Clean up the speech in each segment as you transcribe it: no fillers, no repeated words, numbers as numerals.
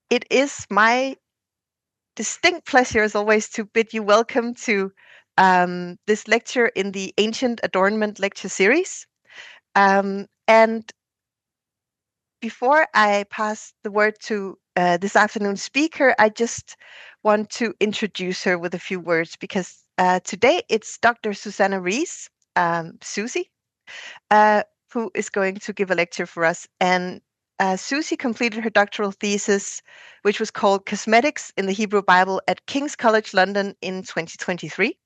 It is my distinct pleasure, as always, to bid you welcome to this lecture in the Ancient Adornment lecture series. And before I pass the word to this afternoon's speaker, I just want to introduce her with a few words because today it's Dr. Susannah Rees, Susie, uh, who is going to give a lecture for us. And Susie completed her doctoral thesis, which was called Cosmetics in the Hebrew Bible at King's College London in 2023.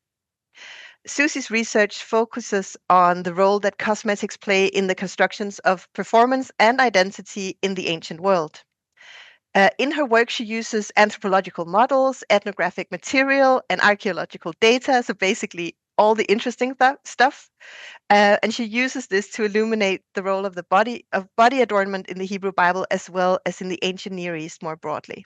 Susie's research focuses on the role that cosmetics play in the constructions of performance and identity in the ancient world. In her work, she uses anthropological models, ethnographic material, and archaeological data, so basically all the interesting stuff. And she uses this to illuminate the role of body adornment in the Hebrew Bible as well as in the ancient Near East more broadly.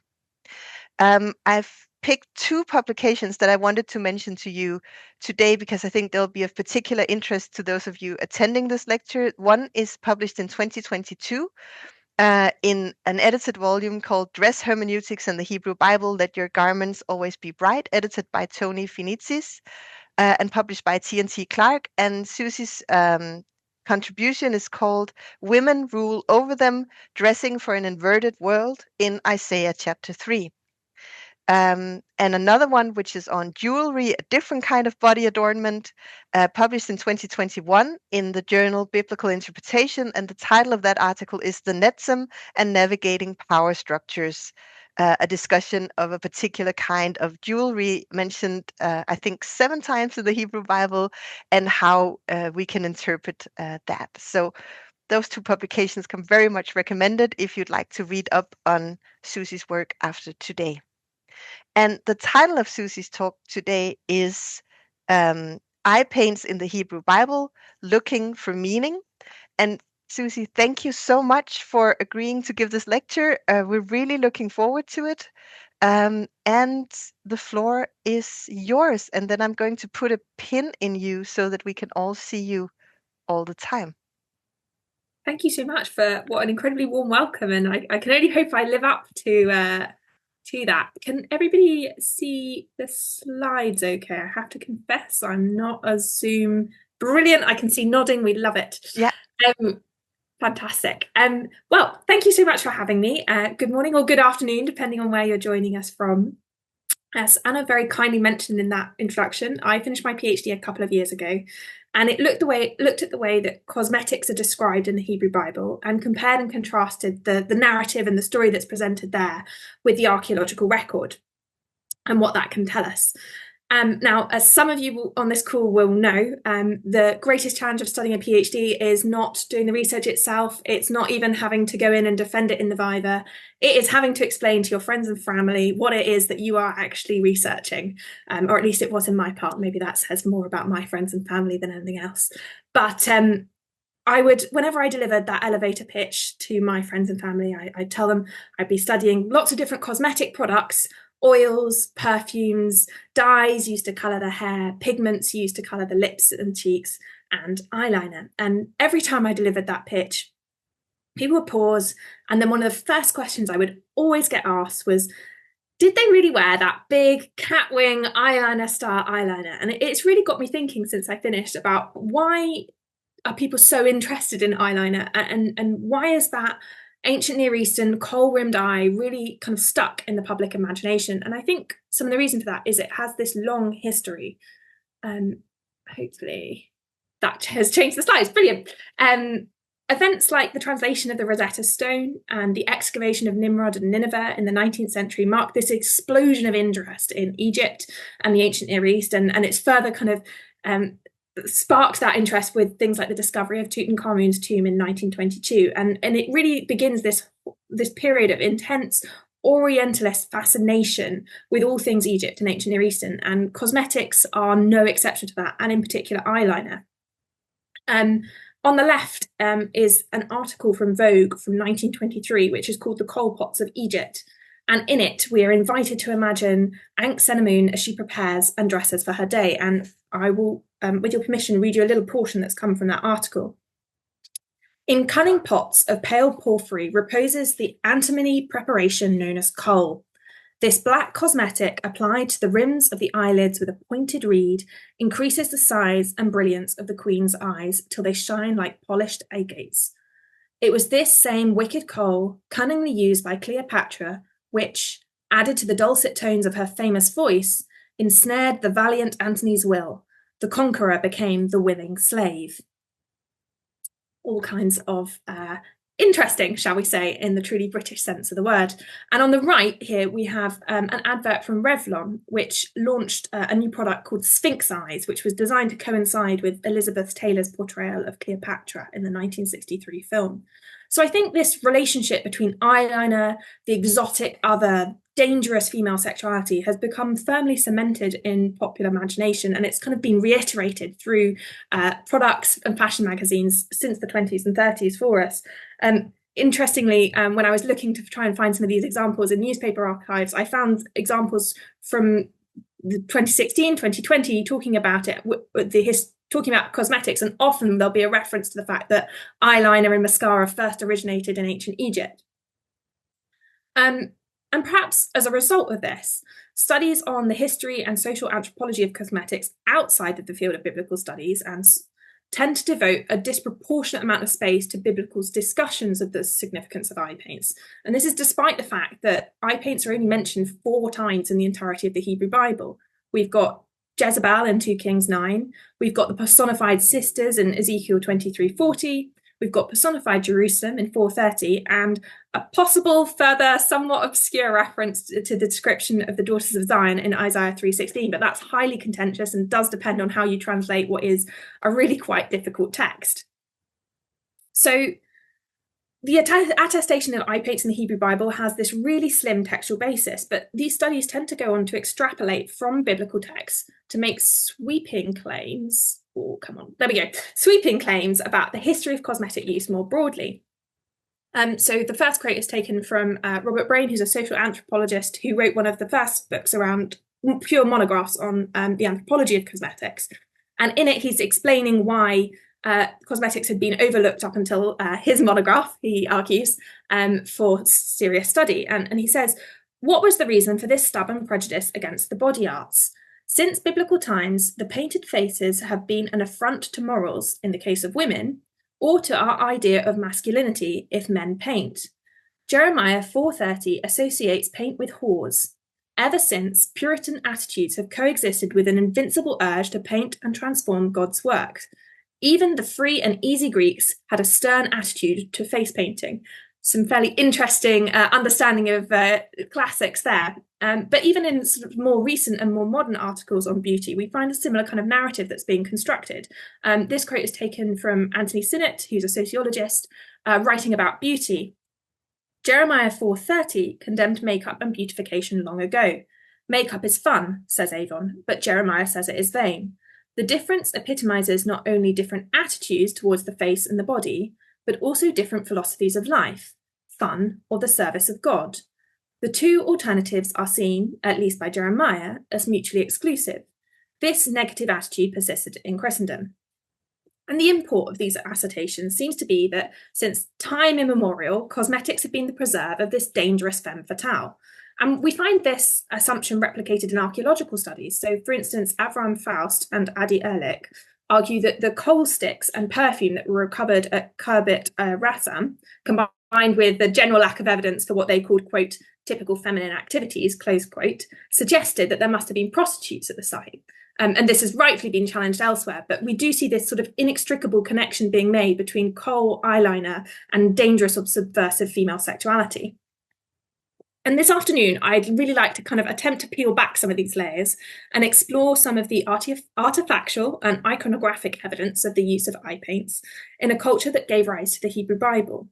I've picked two publications that I wanted to mention to you today because I think they'll be of particular interest to those of you attending this lecture. One is published in 2022 in an edited volume called Dress Hermeneutics and the Hebrew Bible, Let Your Garments Always Be Bright, edited by Tony Finizis and published by T&T Clark. And Susie's contribution is called Women Rule Over Them, Dressing for an Inverted World in Isaiah chapter 3. And another one, which is on jewelry, a different kind of body adornment, published in 2021 in the journal Biblical Interpretation. And the title of that article is The Netzim and Navigating Power Structures, a discussion of a particular kind of jewelry mentioned, I think, 7 times in the Hebrew Bible, and how we can interpret that. So those two publications come very much recommended if you'd like to read up on Susie's work after today. And the title of Susie's talk today is Eye Paints in the Hebrew Bible, Looking for Meaning. And Susie, thank you so much for agreeing to give this lecture. We're really looking forward to it. And the floor is yours. And then I'm going to put a pin in you so that we can all see you all the time. Thank you so much for what an incredibly warm welcome. And I can only hope I live up to that. Can everybody see the slides okay? I have to confess, I'm not a Zoom brilliant. I can see nodding. We love it. Yeah. Fantastic. Well, thank you so much for having me. Good morning or good afternoon, depending on where you're joining us from. As Anna very kindly mentioned in that introduction, I finished my PhD a couple of years ago, and it looked at the way that cosmetics are described in the Hebrew Bible and compared and contrasted the narrative and the story that's presented there with the archaeological record and what that can tell us. Now, as some of you on this call will know, the greatest challenge of studying a PhD is not doing the research itself. It's not even having to go in and defend it in the Viva. It is having to explain to your friends and family what it is that you are actually researching, or at least it was in my part. Maybe that says more about my friends and family than anything else. But I would, whenever I delivered that elevator pitch to my friends and family, I'd tell them I'd be studying lots of different cosmetic products, oils, perfumes, dyes used to colour the hair, pigments used to colour the lips and cheeks, and eyeliner. And every time I delivered that pitch, people would pause, and then one of the first questions I would always get asked was, did they really wear that big catwing eyeliner star eyeliner? And it's really got me thinking since I finished about why are people so interested in eyeliner, and why is that ancient Near Eastern kohl-rimmed eye really kind of stuck in the public imagination? And I think some of the reason for that is it has this long history. Hopefully that has changed the slides. Brilliant. Events like the translation of the Rosetta Stone and the excavation of Nimrod and Nineveh in the 19th century marked this explosion of interest in Egypt and the ancient Near East, and it's further kind of sparked that interest with things like the discovery of Tutankhamun's tomb in 1922, and it really begins this period of intense Orientalist fascination with all things Egypt and ancient Near Eastern, and cosmetics are no exception to that, and in particular eyeliner. On the left is an article from Vogue from 1923, which is called The Coal Pots of Egypt. And in it, we are invited to imagine Ankh-Senamun as she prepares and dresses for her day. And I will, with your permission, read you a little portion that's come from that article. In cunning pots of pale porphyry reposes the antimony preparation known as kohl. This black cosmetic, applied to the rims of the eyelids with a pointed reed, increases the size and brilliance of the queen's eyes till they shine like polished agates. It was this same wicked kohl, cunningly used by Cleopatra, which, added to the dulcet tones of her famous voice, ensnared the valiant Antony's will. The conqueror became the willing slave. All kinds of interesting, shall we say, in the truly British sense of the word. And on the right here, we have an advert from Revlon, which launched a new product called Sphinx Eyes, which was designed to coincide with Elizabeth Taylor's portrayal of Cleopatra in the 1963 film. So I think this relationship between eyeliner, the exotic other, dangerous female sexuality has become firmly cemented in popular imagination, and it's kind of been reiterated through products and fashion magazines since the 20s and 30s for us. Interestingly, when I was looking to try and find some of these examples in newspaper archives, I found examples from 2016, 2020 talking about it, talking about cosmetics, and often there'll be a reference to the fact that eyeliner and mascara first originated in ancient Egypt. And perhaps as a result of this, studies on the history and social anthropology of cosmetics outside of the field of biblical studies and tend to devote a disproportionate amount of space to biblical's discussions of the significance of eye paints. And this is despite the fact that eye paints are only mentioned 4 times in the entirety of the Hebrew Bible. We've got Jezebel in 2 Kings 9. We've got the personified sisters in Ezekiel 23:40. We've got personified Jerusalem in 4:30, and a possible further somewhat obscure reference to the description of the daughters of Zion in Isaiah 3:16, but that's highly contentious and does depend on how you translate what is a really quite difficult text. So the attestation of eye paints in the Hebrew Bible has this really slim textual basis, but these studies tend to go on to extrapolate from biblical texts to make sweeping claims. Oh, come on, there we go. Sweeping claims about the history of cosmetic use more broadly. So the first quote is taken from Robert Brain, who's a social anthropologist who wrote one of the first books around pure monographs on the anthropology of cosmetics. And in it, he's explaining why cosmetics had been overlooked up until his monograph, he argues, for serious study. And he says, what was the reason for this stubborn prejudice against the body arts? Since biblical times, the painted faces have been an affront to morals in the case of women, or to our idea of masculinity if men paint. Jeremiah 4:30 associates paint with whores. Ever since, Puritan attitudes have coexisted with an invincible urge to paint and transform God's work. Even the free and easy Greeks had a stern attitude to face painting. Some fairly interesting understanding of classics there. But even in sort of more recent and more modern articles on beauty, we find a similar kind of narrative that's being constructed. This quote is taken from Anthony Sinnott, who's a sociologist, writing about beauty. Jeremiah 4:30 condemned makeup and beautification long ago. Makeup is fun, says Avon, but Jeremiah says it is vain. The difference epitomizes not only different attitudes towards the face and the body, but also different philosophies of life, fun or the service of God. The two alternatives are seen, at least by Jeremiah, as mutually exclusive. This negative attitude persisted in Christendom. And the import of these assertions seems to be that since time immemorial, cosmetics have been the preserve of this dangerous femme fatale. And we find this assumption replicated in archaeological studies. So, for instance, Avram Faust and Adi Ehrlich argue that the coal sticks and perfume that were recovered at Khirbet Rassam, combined with the general lack of evidence for what they called, quote, typical feminine activities, close quote, suggested that there must have been prostitutes at the site. And this has rightfully been challenged elsewhere, but we do see this sort of inextricable connection being made between coal, eyeliner, and dangerous or subversive female sexuality. And this afternoon, I'd really like to kind of attempt to peel back some of these layers and explore some of the artefactual and iconographic evidence of the use of eye paints in a culture that gave rise to the Hebrew Bible.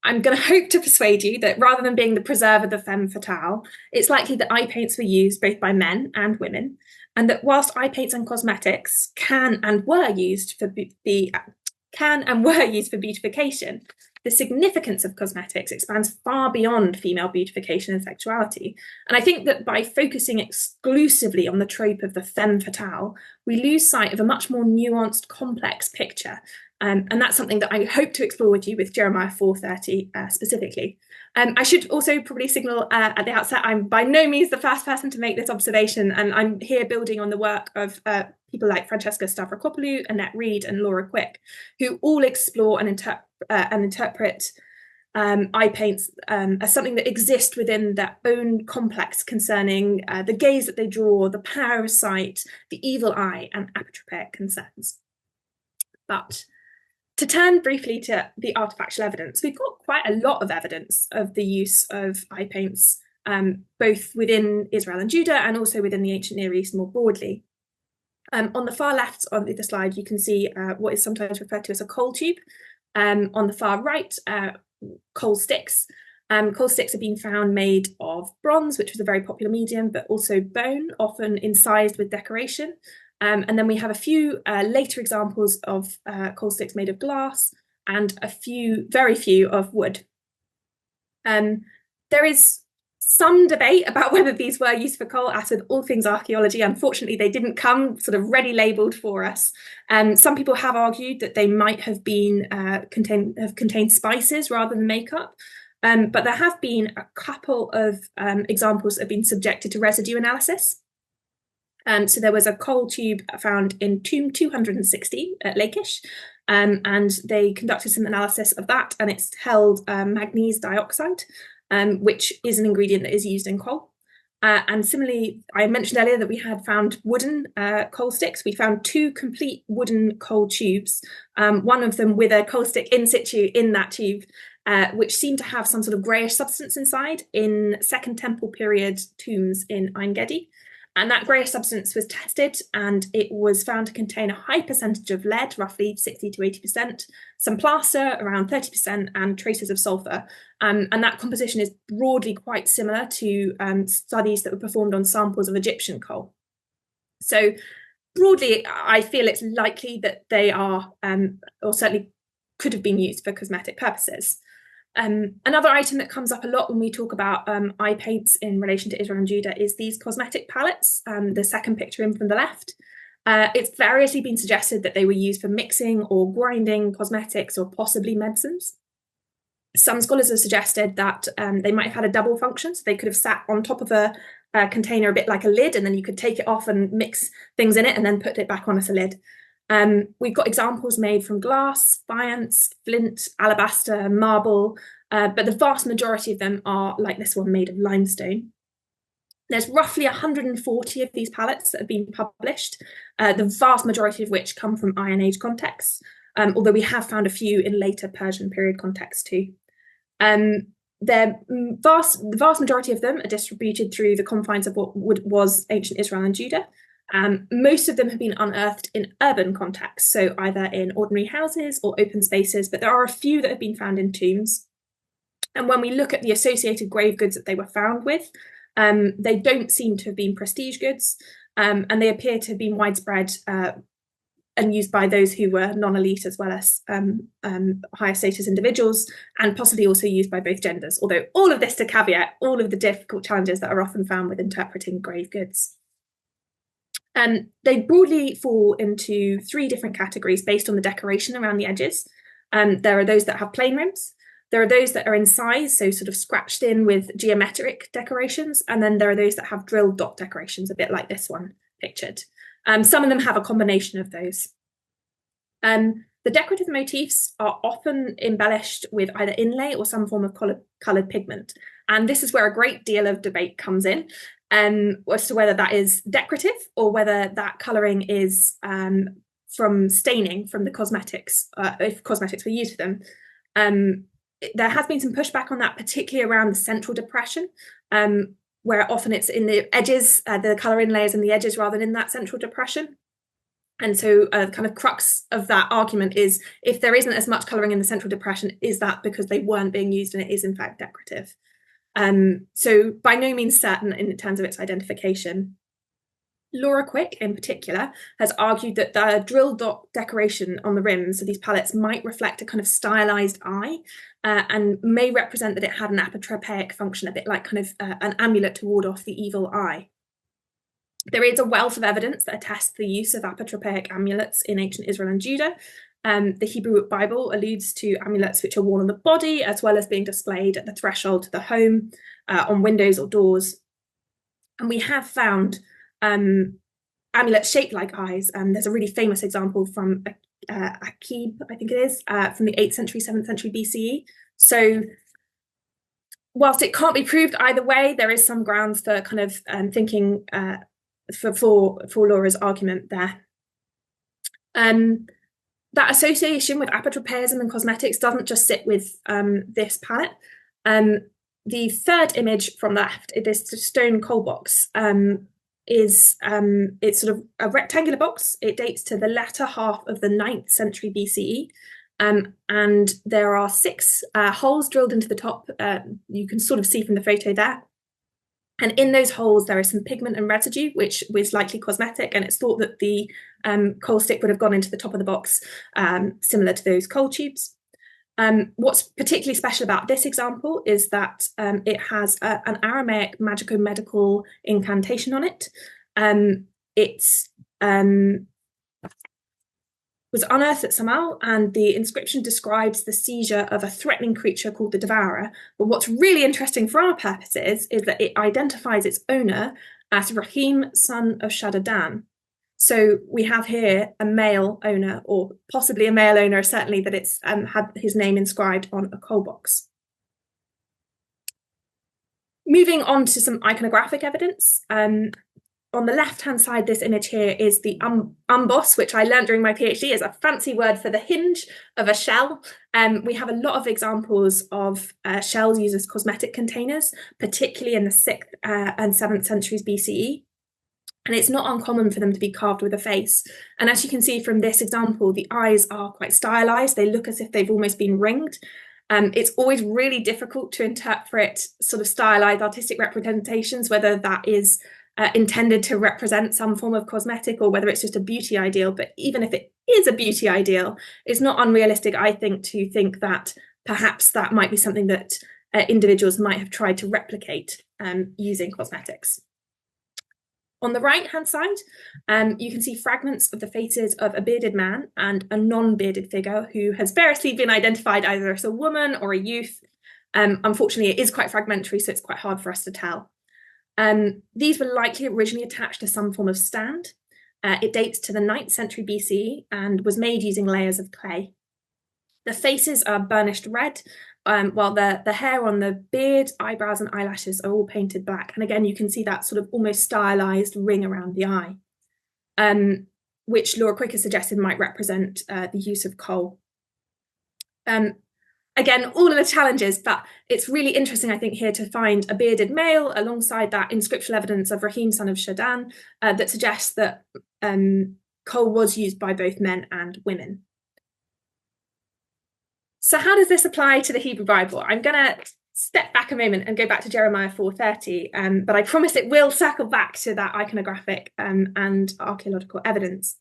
I'm going to hope to persuade you that rather than being the preserver of the femme fatale, it's likely that eye paints were used both by men and women, and that whilst eye paints and cosmetics can and were used for beautification, the significance of cosmetics expands far beyond female beautification and sexuality. And I think that by focusing exclusively on the trope of the femme fatale, we lose sight of a much more nuanced, complex picture And that's something that I hope to explore with you with Jeremiah 4:30 specifically. I should also probably signal at the outset, I'm by no means the first person to make this observation, and I'm here building on the work of people like Francesca Stavrakopoulou, Annette Reed, and Laura Quick, who all explore and interpret eye paints as something that exists within their own complex concerning the gaze that they draw, the power of sight, the evil eye, and apotropaic concerns. But to turn briefly to the artefactual evidence, we've got quite a lot of evidence of the use of eye paints, both within Israel and Judah and also within the ancient Near East more broadly. On the far left on the slide, you can see what is sometimes referred to as a coal tube. On the far right, coal sticks. Coal sticks have been found made of bronze, which was a very popular medium, but also bone, often incised with decoration. And then we have a few later examples of coal sticks made of glass and very few of wood. There is some debate about whether these were used for coal, as with all things archaeology. Unfortunately, they didn't come sort of ready labeled for us. Some people have argued that they might have been contained spices rather than makeup. But there have been a couple of examples that have been subjected to residue analysis. So there was a coal tube found in tomb 260 at Lachish, and they conducted some analysis of that, and it's held manganese dioxide, which is an ingredient that is used in coal. And similarly, I mentioned earlier that we had found wooden coal sticks. We found 2 complete wooden coal tubes, one of them with a coal stick in situ in that tube, which seemed to have some sort of greyish substance inside in Second Temple period tombs in Ein Gedi. And that greyish substance was tested, and it was found to contain a high percentage of lead, roughly 60 to 80%, some plaster, around 30%, and traces of sulfur. And that composition is broadly quite similar to studies that were performed on samples of Egyptian coal. So broadly, I feel it's likely that they are, or certainly could have been used for cosmetic purposes. Another item that comes up a lot when we talk about eye paints in relation to Israel and Judah is these cosmetic palettes, the second picture in from the left. It's variously been suggested that they were used for mixing or grinding cosmetics or possibly medicines. Some scholars have suggested that they might have had a double function, so they could have sat on top of a container a bit like a lid, and then you could take it off and mix things in it and then put it back on as a lid. We've got examples made from glass, faience, flint, alabaster, marble, but the vast majority of them are, like this one, made of limestone. There's roughly 140 of these palettes that have been published, the vast majority of which come from Iron Age contexts, although we have found a few in later Persian period contexts too. The vast majority of them are distributed through the confines of what was ancient Israel and Judah. Most of them have been unearthed in urban contexts, so either in ordinary houses or open spaces, but there are a few that have been found in tombs. And when we look at the associated grave goods that they were found with, they don't seem to have been prestige goods, and they appear to have been widespread and used by those who were non-elite as well as higher status individuals, and possibly also used by both genders, although all of this to caveat all of the difficult challenges that are often found with interpreting grave goods. They broadly fall into 3 different categories based on the decoration around the edges. There are those that have plain rims. There are those that are incised, so sort of scratched in with geometric decorations. And then there are those that have drilled dot decorations, a bit like this one pictured. Some of them have a combination of those. The decorative motifs are often embellished with either inlay or some form of coloured pigment. And this is where a great deal of debate comes in. As to whether that is decorative or whether that colouring is from staining from the cosmetics, if cosmetics were used for them. There has been some pushback on that, particularly around the central depression, where often it's in the edges, the colour inlay is in the edges rather than in that central depression. And so kind of crux of that argument is, if there isn't as much colouring in the central depression, is that because they weren't being used and it is in fact decorative? So by no means certain in terms of its identification. Laura Quick, in particular, has argued that the drill dot decoration on the rims of these palettes might reflect a kind of stylized eye, and may represent that it had an apotropaic function, a bit like kind of an amulet to ward off the evil eye. There is a wealth of evidence that attests the use of apotropaic amulets in ancient Israel and Judah. The Hebrew Bible alludes to amulets which are worn on the body, as well as being displayed at the threshold to the home, on windows or doors. And we have found amulets shaped like eyes. There's a really famous example from Akib, I think it is, from the 8th century, 7th century BCE. So whilst it can't be proved either way, there is some grounds for kind of thinking for Laura's argument there. That association with apotropaism and cosmetics doesn't just sit with this palette. The third image from the left, this stone coal box, it's sort of a rectangular box. It dates to the latter half of the 9th century BCE. And there are 6 holes drilled into the top. You can sort of see from the photo there. And in those holes, there is some pigment and residue, which was likely cosmetic. And it's thought that the coal stick would have gone into the top of the box, similar to those coal tubes. What's particularly special about this example is that it has an Aramaic magico-medical incantation on it. It's was unearthed at Samal, and the inscription describes the seizure of a threatening creature called the Devourer. But what's really interesting for our purposes is that it identifies its owner as Rahim, son of Shadadan. So we have here a male owner, or possibly a male owner, certainly that it's had his name inscribed on a coal box. Moving on to some iconographic evidence. On the left-hand side, this image here is the umboss, which I learned during my PhD is a fancy word for the hinge of a shell. We have a lot of examples of shells used as cosmetic containers, particularly in the 6th and 7th centuries BCE. And it's not uncommon for them to be carved with a face. And as you can see from this example, the eyes are quite stylized. They look as if they've almost been ringed. It's always really difficult to interpret sort of stylized artistic representations, whether that is intended to represent some form of cosmetic or whether it's just a beauty ideal. But even if it is a beauty ideal, it's not unrealistic, I think, to think that perhaps that might be something that individuals might have tried to replicate using cosmetics. On the right-hand side, you can see fragments of the faces of a bearded man and a non-bearded figure who has variously been identified either as a woman or a youth. Unfortunately, it is quite fragmentary, so it's quite hard for us to tell. These were likely originally attached to some form of stand. It dates to the 9th century BCE and was made using layers of clay. The faces are burnished red, while the hair on the beard, eyebrows and eyelashes are all painted black. And again, you can see that sort of almost stylized ring around the eye, which Laura Quicker suggested might represent the use of coal. Again, all of the challenges, but it's really interesting, I think, here to find a bearded male alongside that inscriptional evidence of Rahim, son of Shadan, that suggests that coal was used by both men and women. So how does this apply to the Hebrew Bible? I'm going to step back a moment and go back to Jeremiah 4:30, but I promise it will circle back to that iconographic and archaeological evidence.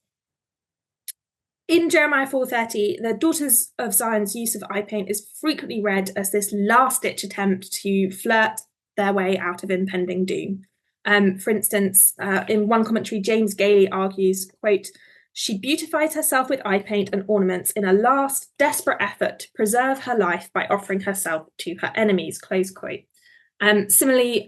In Jeremiah 4:30, the daughters of Zion's use of eye paint is frequently read as this last-ditch attempt to flirt their way out of impending doom. For instance, in one commentary, James Gailey argues, quote, "She beautifies herself with eye paint and ornaments in a last desperate effort to preserve her life by offering herself to her enemies," close quote. Similarly,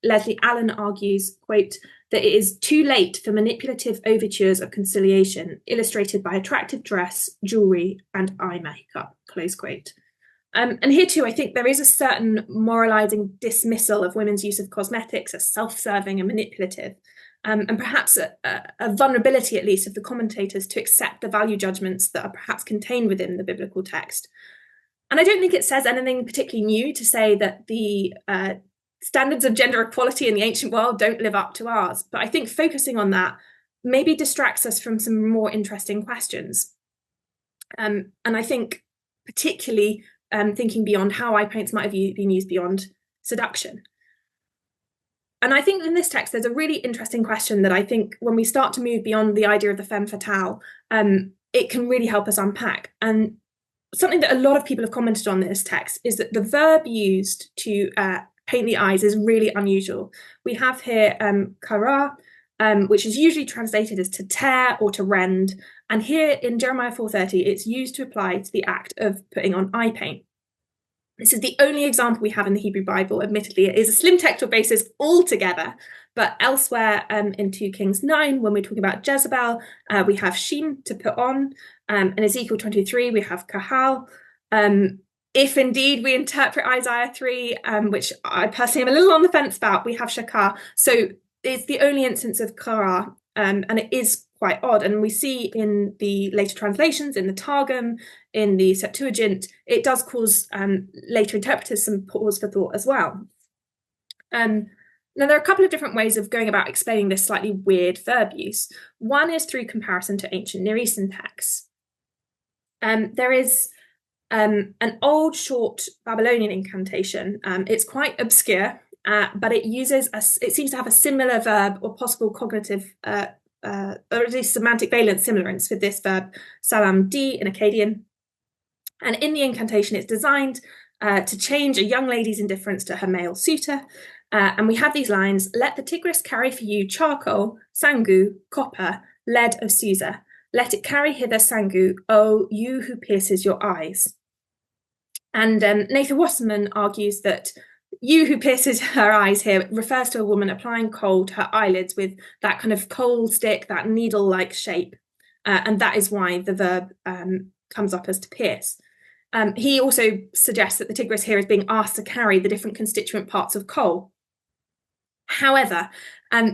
Leslie Allen argues, quote, that it is too late for manipulative overtures of conciliation, illustrated by attractive dress, jewelry, and eye makeup, close quote. And here too, I think there is a certain moralizing dismissal of women's use of cosmetics as self-serving and manipulative, and perhaps a vulnerability, at least, of the commentators to accept the value judgments that are perhaps contained within the biblical text. And I don't think it says anything particularly new to say that the standards of gender equality in the ancient world don't live up to ours. But I think focusing on that maybe distracts us from some more interesting questions. And I think particularly thinking beyond how eye paints might have been used beyond seduction. And I think in this text, there's a really interesting question that I think when we start to move beyond the idea of the femme fatale, it can really help us unpack. And something that a lot of people have commented on in this text is that the verb used to paint the eyes is really unusual. We have here kara, which is usually translated as to tear or to rend. And here in Jeremiah 4:30, it's used to apply to the act of putting on eye paint. This is the only example we have in the Hebrew Bible. Admittedly, it is a slim textual basis altogether, but elsewhere in 2 Kings 9, when we're talking about Jezebel, we have Shem, to put on. In Ezekiel 23, we have Kahal. If indeed we interpret Isaiah 3, which I personally am a little on the fence about, we have Shakar. So it's the only instance of Kara, and it is quite odd. And we see in the later translations, in the Targum, in the Septuagint, it does cause later interpreters some pause for thought as well. Now, there are a couple of different ways of going about explaining this slightly weird verb use. One is through comparison to ancient Near Eastern texts. There is an old short Babylonian incantation. It's quite obscure, but it seems to have a similar verb or possible cognitive or at least semantic valence similarities with this verb salam di in Akkadian. And in the incantation, it's designed to change a young lady's indifference to her male suitor. And we have these lines: let the Tigris carry for you charcoal, sangu, copper, lead of Susa. Let it carry hither sangu, O you who pierces your eyes. And Nathan Wasserman argues that you who pierces her eyes here refers to a woman applying coal to her eyelids with that kind of coal stick, that needle-like shape. And that is why the verb comes up as to pierce. He also suggests that the Tigris here is being asked to carry the different constituent parts of coal. However,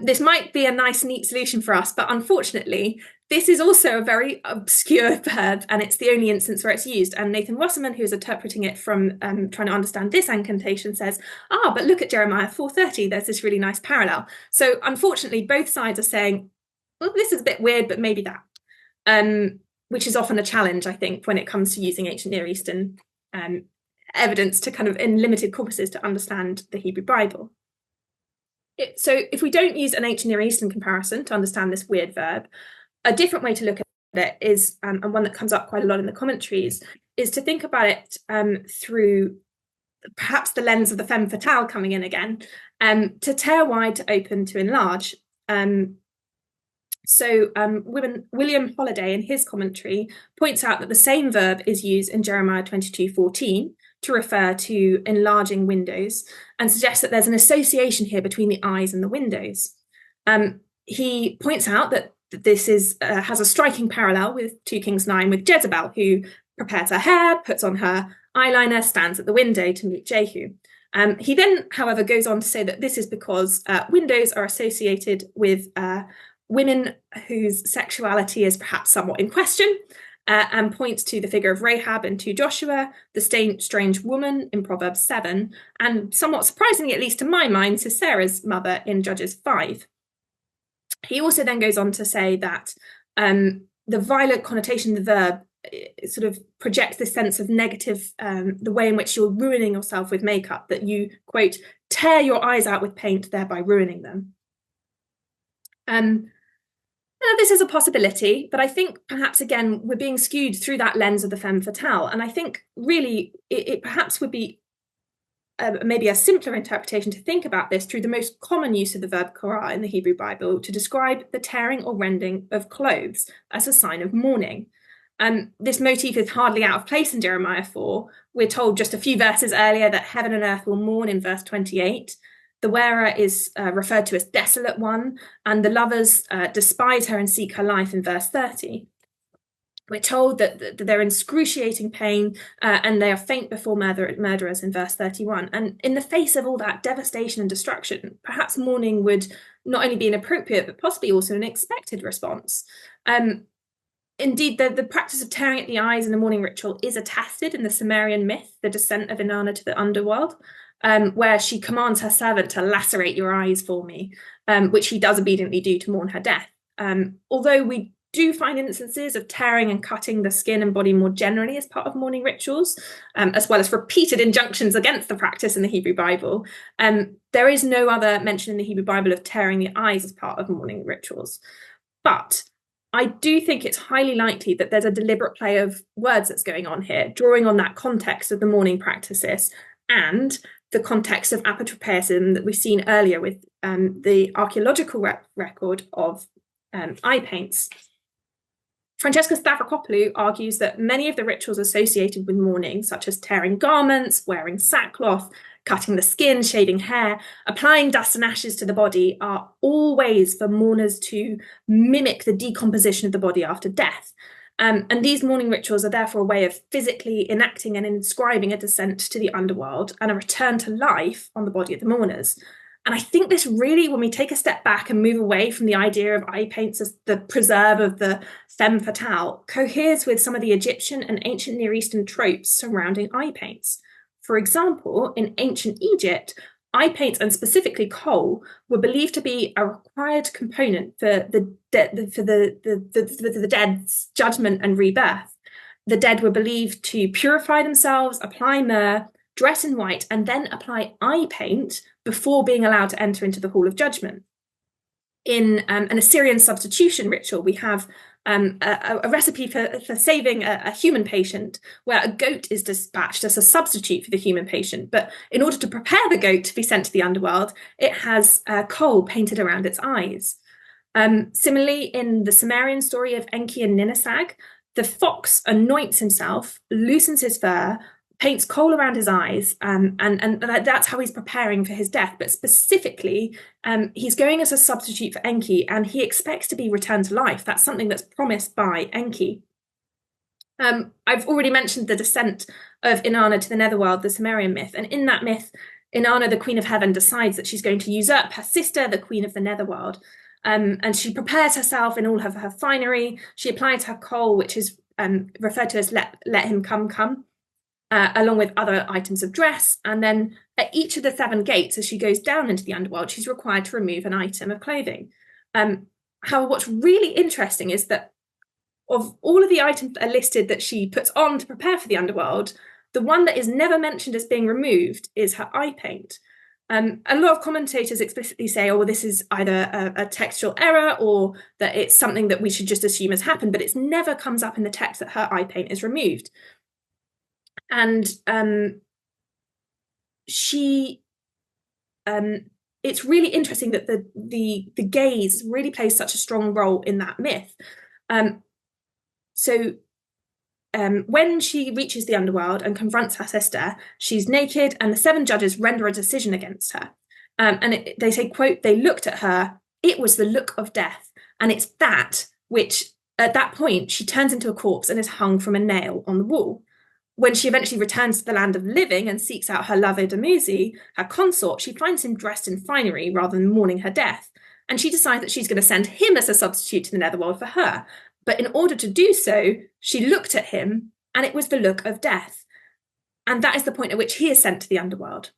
this might be a nice, neat solution for us, but unfortunately, this is also a very obscure verb, and it's the only instance where it's used. And Nathan Wasserman, who's interpreting it from trying to understand this incantation, says, but look at Jeremiah 4:30, there's this really nice parallel. So unfortunately, both sides are saying, well, this is a bit weird, but maybe that, which is often a challenge, I think, when it comes to using ancient Near Eastern evidence to kind of in limited corpuses to understand the Hebrew Bible. So if we don't use an ancient Near Eastern comparison to understand this weird verb, a different way to look at it is, and one that comes up quite a lot in the commentaries, is to think about it through perhaps the lens of the femme fatale coming in again, to tear wide, to open, to enlarge. William Holiday, in his commentary, points out that the same verb is used in Jeremiah 22:14 to refer to enlarging windows, and suggests that there's an association here between the eyes and the windows. He points out that this has a striking parallel with 2 Kings 9 with Jezebel, who prepares her hair, puts on her eyeliner, stands at the window to meet Jehu. He then, however, goes on to say that this is because windows are associated with women whose sexuality is perhaps somewhat in question, and points to the figure of Rahab in 2 Joshua, the strange woman in Proverbs 7, and somewhat surprisingly, at least to my mind, Sisera's mother in Judges 5. He also then goes on to say that the violent connotation of the verb sort of projects this sense of negative, the way in which you're ruining yourself with makeup, that you, quote, tear your eyes out with paint, thereby ruining them. Now, this is a possibility, but I think perhaps, again, we're being skewed through that lens of the femme fatale. And I think really it perhaps would be maybe a simpler interpretation to think about this through the most common use of the verb korah in the Hebrew Bible to describe the tearing or rending of clothes as a sign of mourning. This motif is hardly out of place in Jeremiah 4. We're told just a few verses earlier that heaven and earth will mourn in verse 28. The wearer is referred to as desolate one, and the lovers despise her and seek her life in verse 30. We're told that they're in excruciating pain and they are faint before murderers in verse 31. And in the face of all that devastation and destruction, perhaps mourning would not only be an appropriate, but possibly also an expected response. Indeed, the practice of tearing at the eyes in the mourning ritual is attested in the Sumerian myth, the descent of Inanna to the underworld, where she commands her servant to lacerate your eyes for me, which he does obediently do to mourn her death. Although we do find instances of tearing and cutting the skin and body more generally as part of mourning rituals, as well as repeated injunctions against the practice in the Hebrew Bible, there is no other mention in the Hebrew Bible of tearing the eyes as part of mourning rituals. But I do think it's highly likely that there's a deliberate play of words that's going on here, drawing on that context of the mourning practices and the context of apotropaicism that we've seen earlier with the archaeological record of eye paints. Francesca Stavrakopoulou argues that many of the rituals associated with mourning, such as tearing garments, wearing sackcloth, cutting the skin, shaving hair, applying dust and ashes to the body, are all ways for mourners to mimic the decomposition of the body after death. And these mourning rituals are therefore a way of physically enacting and inscribing a descent to the underworld and a return to life on the body of the mourners. And I think this really, when we take a step back and move away from the idea of eye paints as the preserve of the femme fatale, coheres with some of the Egyptian and ancient Near Eastern tropes surrounding eye paints. For example, in ancient Egypt, eye paints, and specifically kohl, were believed to be a required component for the dead's judgment and rebirth. The dead were believed to purify themselves, apply myrrh, dress in white, and then apply eye paint before being allowed to enter into the Hall of Judgment. In an Assyrian substitution ritual, we have a recipe for saving a human patient, where a goat is dispatched as a substitute for the human patient. But in order to prepare the goat to be sent to the underworld, it has kohl painted around its eyes. Similarly, in the Sumerian story of Enki and Ninasag, the fox anoints himself, loosens his fur, paints kohl around his eyes, and that's how he's preparing for his death. But specifically, he's going as a substitute for Enki, and he expects to be returned to life. That's something that's promised by Enki. I've already mentioned the descent of Inanna to the netherworld, the Sumerian myth. And in that myth, Inanna, the queen of heaven, decides that she's going to usurp her sister, the queen of the netherworld. And she prepares herself in all of her finery. She applies her kohl, which is referred to as let him come. Along with other items of dress. And then at each of the 7 gates, as she goes down into the underworld, she's required to remove an item of clothing. However, what's really interesting is that of all of the items that are listed that she puts on to prepare for the underworld, the one that is never mentioned as being removed is her eye paint. A lot of commentators explicitly say, oh, well, this is either a textual error or that it's something that we should just assume has happened, but it never comes up in the text that her eye paint is removed. And it's really interesting that the gaze really plays such a strong role in that myth. So when she reaches the underworld and confronts her sister, she's naked, and the 7 judges render a decision against her. And they say, quote, they looked at her, it was the look of death. And it's that which, at that point, she turns into a corpse and is hung from a nail on the wall. When she eventually returns to the land of living and seeks out her lover Dumuzi, her consort, she finds him dressed in finery rather than mourning her death. And she decides that she's going to send him as a substitute to the netherworld for her. But in order to do so, she looked at him, and it was the look of death. And that is the point at which he is sent to the underworld.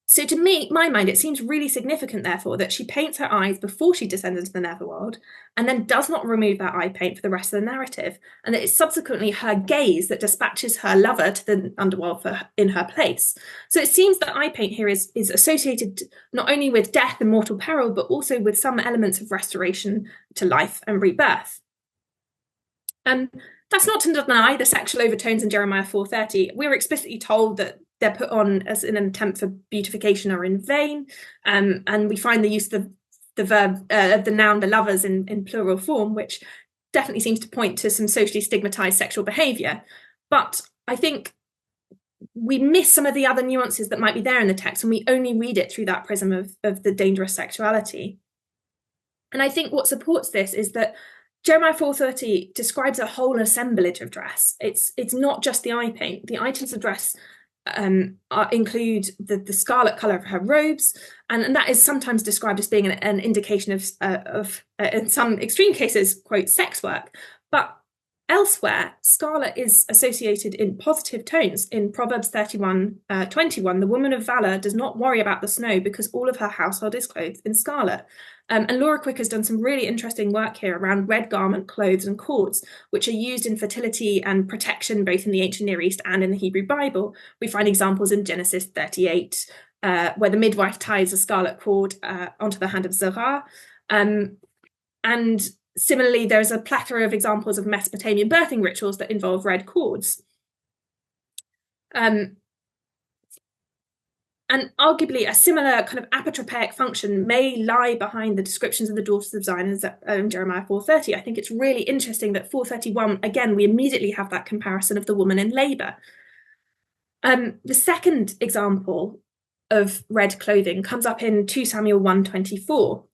So to me, my mind, it seems really significant, therefore, that she paints her eyes before she descends into the netherworld and then does not remove that eye paint for the rest of the narrative, and that it's subsequently her gaze that dispatches her lover to the underworld in her place. So it seems that eye paint here is associated not only with death and mortal peril, but also with some elements of restoration to life and rebirth. That's not to deny the sexual overtones in Jeremiah 4:30. We're explicitly told that they're put on as in an attempt for beautification are in vain, and we find the use of the verb of the noun the lovers in plural form, which definitely seems to point to some socially stigmatized sexual behavior. But I think we miss some of the other nuances that might be there in the text, and we only read it through that prism of the dangerous sexuality. And I think what supports this is that Jeremiah 4:30 describes a whole assemblage of dress. It's not just the eye paint. The items of dress include the scarlet colour of her robes, and that is sometimes described as being an indication of in some extreme cases, quote, sex work. But elsewhere, scarlet is associated in positive tones. In Proverbs 31:21, the woman of valour does not worry about the snow because all of her household is clothed in scarlet. And Laura Quick has done some really interesting work here around red garment, clothes, and cords, which are used in fertility and protection, both in the ancient Near East and in the Hebrew Bible. We find examples in Genesis 38, where the midwife ties a scarlet cord onto the hand of Zerah. And similarly, there's a plethora of examples of Mesopotamian birthing rituals that involve red cords. And arguably, a similar kind of apotropaic function may lie behind the descriptions of the daughters of Zion in Jeremiah 4:30. I think it's really interesting that 4:31, again, we immediately have that comparison of the woman in labor. The second example of red clothing comes up in 2 Samuel 1:24.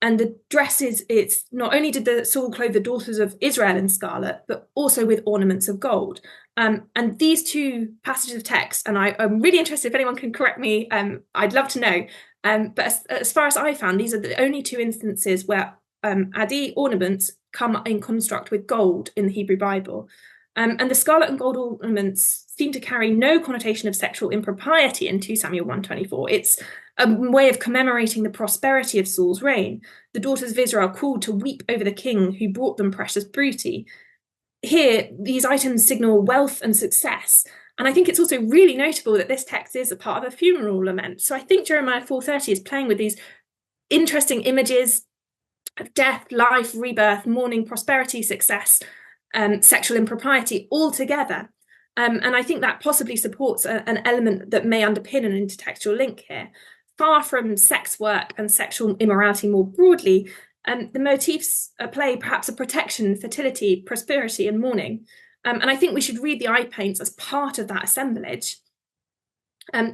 And the dresses, it's not only did the Saul clothe the daughters of Israel in scarlet, but also with ornaments of gold. And these two passages of text, and I'm really interested if anyone can correct me, I'd love to know. But as far as I found, these are the only two instances where Adi ornaments come in construct with gold in the Hebrew Bible. And the scarlet and gold ornaments seem to carry no connotation of sexual impropriety in 2 Samuel 1:24. It's a way of commemorating the prosperity of Saul's reign. The daughters of Israel called to weep over the king who brought them precious booty. Here, these items signal wealth and success. And I think it's also really notable that this text is a part of a funeral lament. So I think Jeremiah 4:30 is playing with these interesting images of death, life, rebirth, mourning, prosperity, success, sexual impropriety all together. And I think that possibly supports an element that may underpin an intertextual link here. Far from sex work and sexual immorality more broadly, the motifs play perhaps a protection, fertility, prosperity, and mourning. And I think we should read the eye paints as part of that assemblage.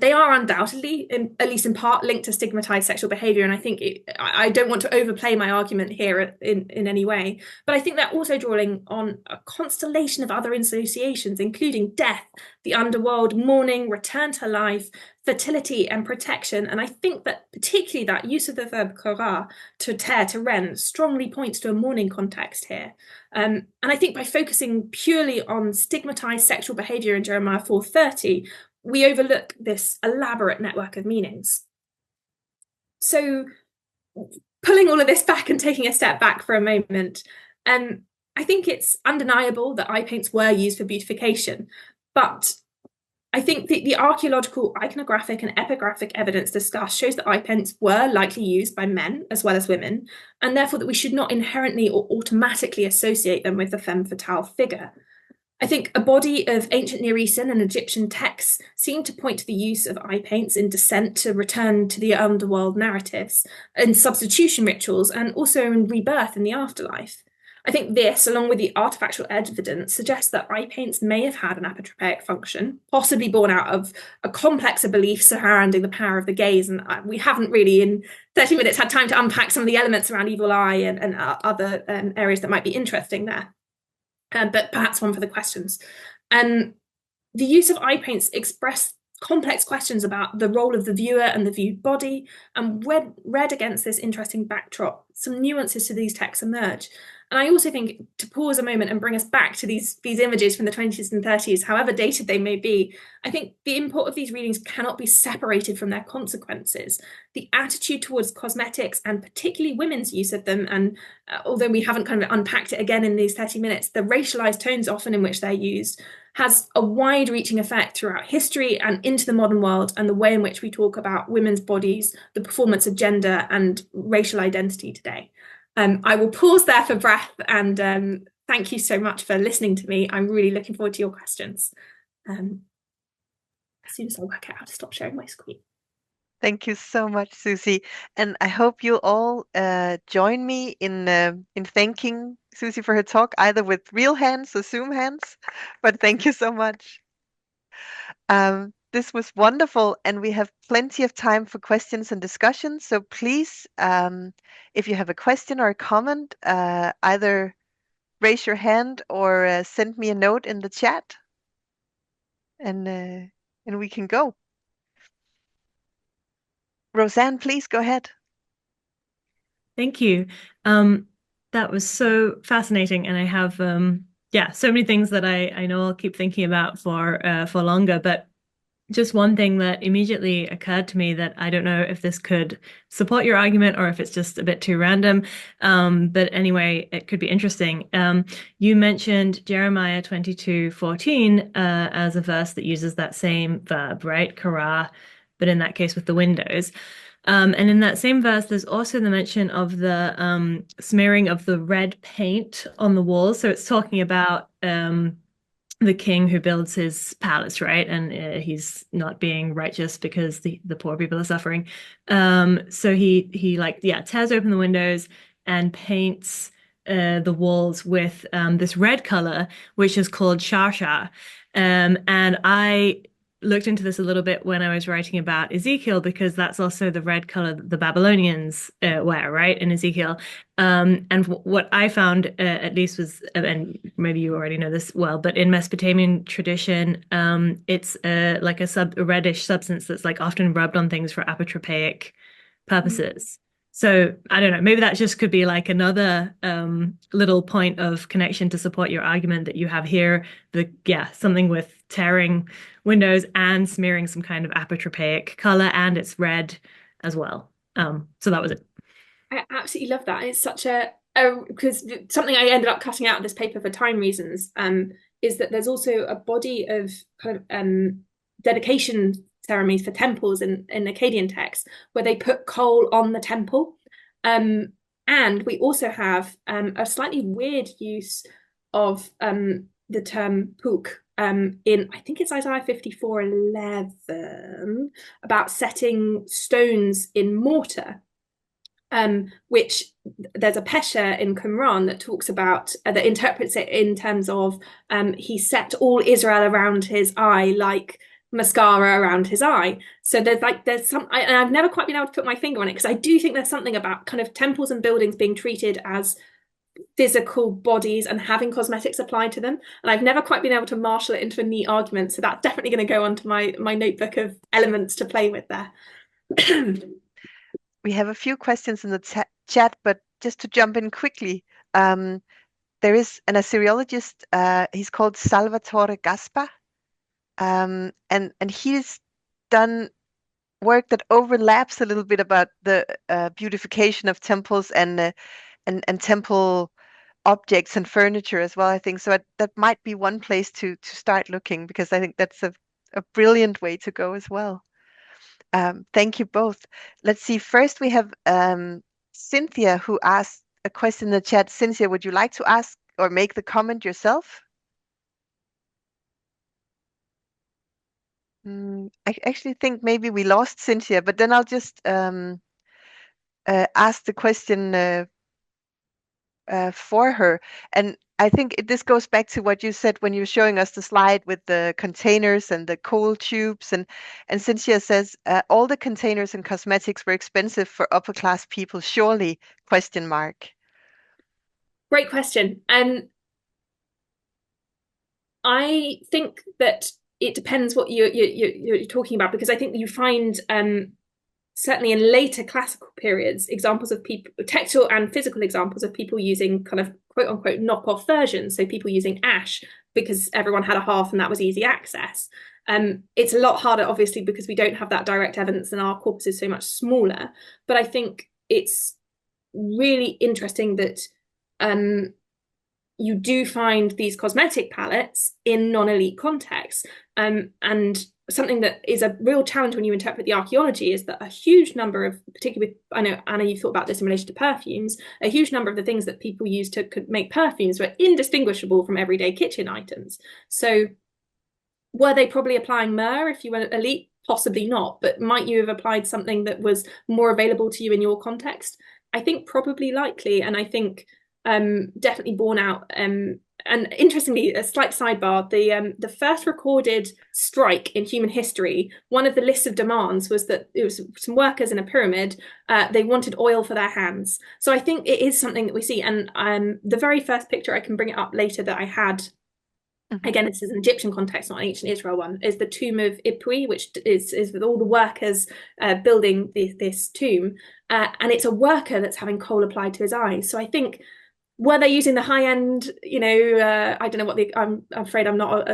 They are undoubtedly, at least in part, linked to stigmatized sexual behavior. And I think I don't want to overplay my argument here in any way, but I think they're also drawing on a constellation of other associations, including death, the underworld, mourning, return to life, fertility, and protection. And I think that particularly that use of the verb kora, to tear, to rend, strongly points to a mourning context here. And I think by focusing purely on stigmatized sexual behavior in Jeremiah 4:30, we overlook this elaborate network of meanings. So, pulling all of this back and taking a step back for a moment, I think it's undeniable that eye paints were used for beautification, but I think the archaeological, iconographic, and epigraphic evidence discussed shows that eye paints were likely used by men as well as women, and therefore that we should not inherently or automatically associate them with the femme fatale figure. I think a body of ancient Near Eastern and Egyptian texts seem to point to the use of eye paints in descent to return to the underworld narratives, in substitution rituals, and also in rebirth in the afterlife. I think this, along with the artefactual evidence, suggests that eye paints may have had an apotropaic function, possibly born out of a complex of beliefs surrounding the power of the gaze. And we haven't really, in 30 minutes, had time to unpack some of the elements around evil eye and other areas that might be interesting there. But perhaps one for the questions. The use of eye paints express complex questions about the role of the viewer and the viewed body, and read against this interesting backdrop, some nuances to these texts emerge. And I also think, to pause a moment and bring us back to these images from the 20s and 30s, however dated they may be, I think the import of these readings cannot be separated from their consequences. The attitude towards cosmetics, and particularly women's use of them, and although we haven't kind of unpacked it again in these 30 minutes, the racialized tones often in which they're used has a wide-reaching effect throughout history and into the modern world, and the way in which we talk about women's bodies, the performance of gender, and racial identity today. I will pause there for breath, and thank you so much for listening to me. I'm really looking forward to your questions. As soon as I work out how to stop sharing my screen. Thank you so much, Susie. And I hope you all join me in thanking Susie for her talk, either with real hands or Zoom hands. But thank you so much. This was wonderful, and we have plenty of time for questions and discussion. So please, if you have a question or a comment, either raise your hand or send me a note in the chat, and we can go. Roseanne, please go ahead. Thank you. That was so fascinating, and I have so many things that I know I'll keep thinking about for longer. But just one thing that immediately occurred to me that I don't know if this could support your argument or if it's just a bit too random. But anyway, it could be interesting. You mentioned Jeremiah 22:14 as a verse that uses that same verb, right? Kara, but in that case with the windows. And in that same verse, there's also the mention of the smearing of the red paint on the walls. So it's talking about the king who builds his palace, right? And he's not being righteous because the poor people are suffering. So he like tears open the windows and paints the walls with this red color, which is called sharsha. And I looked into this a little bit when I was writing about Ezekiel, because that's also the red color that the Babylonians wear, right, in Ezekiel. And what I found, at least, was, and maybe you already know this well, but in Mesopotamian tradition, it's like a reddish substance that's like often rubbed on things for apotropaic purposes. So I don't know, maybe that just could be like another little point of connection to support your argument that you have here. Something with tearing windows and smearing some kind of apotropaic color, and it's red as well. So that was it. I absolutely love that. It's such because something I ended up cutting out of this paper for time reasons is that there's also a body of kind of dedication ceremonies for temples in Akkadian texts where they put coal on the temple. And we also have a slightly weird use of the term puk in, I think it's Isaiah 54:11, about setting stones in mortar. Which there's a Pesher in Qumran that talks about, that interprets it in terms of he set all Israel around his eye like mascara around his eye. So there's some, and I've never quite been able to put my finger on it, because I do think there's something about kind of temples and buildings being treated as physical bodies and having cosmetics applied to them, and I've never quite been able to marshal it into a neat argument. So that's definitely going to go onto my notebook of elements to play with there. We have a few questions in the chat, but just to jump in quickly, there is an Assyriologist, he's called Salvatore Gaspa, and he's done work that overlaps a little bit about the beautification of temples and temple objects and furniture as well, I think. So that might be one place to start looking, because I think that's a brilliant way to go as well. Thank you both. Let's see. First, we have Cynthia, who asked a question in the chat. Cynthia, would you like to ask or make the comment yourself? I actually think maybe we lost Cynthia, but then I'll just ask the question for her. And I think this goes back to what you said when you were showing us the slide with the containers and the coal tubes. And Cynthia says, all the containers and cosmetics were expensive for upper class people, surely, question mark. Great question. And I think that it depends what you're talking about, because I think you find certainly in later classical periods examples of people, textual and physical examples of people using kind of quote unquote knockoff versions. So people using ash because everyone had a half and that was easy access. It's a lot harder, obviously, because we don't have that direct evidence and our corpus is so much smaller. But I think it's really interesting that you do find these cosmetic palettes in non-elite contexts. And something that is a real challenge when you interpret the archaeology is that a huge number of, particularly with, I know, Anna, you thought about this in relation to perfumes, a huge number of the things that people used to make perfumes were indistinguishable from everyday kitchen items. So were they probably applying myrrh if you were elite? Possibly not, but might you have applied something that was more available to you in your context? I think probably likely, and I think definitely borne out. And interestingly, a slight sidebar, the first recorded strike in human history, one of the lists of demands was that it was some workers in a pyramid, they wanted oil for their hands. So I think it is something that we see. And the very first picture, I can bring it up later, that I had, again, this is an Egyptian context, not an ancient Israel one, is the tomb of Ipui, which is with all the workers building this tomb. And it's a worker that's having coal applied to his eyes. So I think, were they using the high end, I don't know what I'm afraid I'm not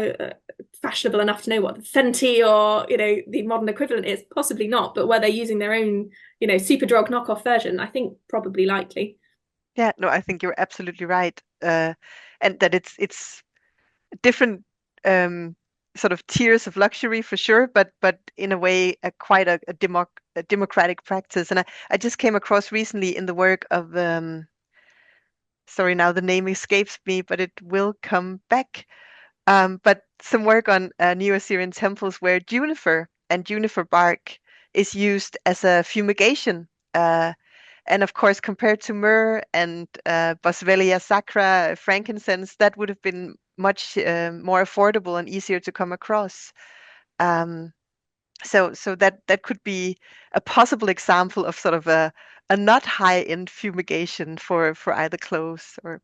fashionable enough to know what the Fenty or, the modern equivalent is. Possibly not. But were they using their own, Superdrug knockoff version? I think probably likely. Yeah, no, I think you're absolutely right. And that it's different sort of tiers of luxury for sure, but in a way, quite a democratic practice. And I just came across recently in the work of, sorry, now the name escapes me, but it will come back. But some work on Neo-Assyrian temples where juniper and juniper bark is used as a fumigation. And of course, compared to myrrh and Boswellia sacra, frankincense, that would have been much more affordable and easier to come across. So that could be a possible example of sort of a not high-end fumigation for either clothes or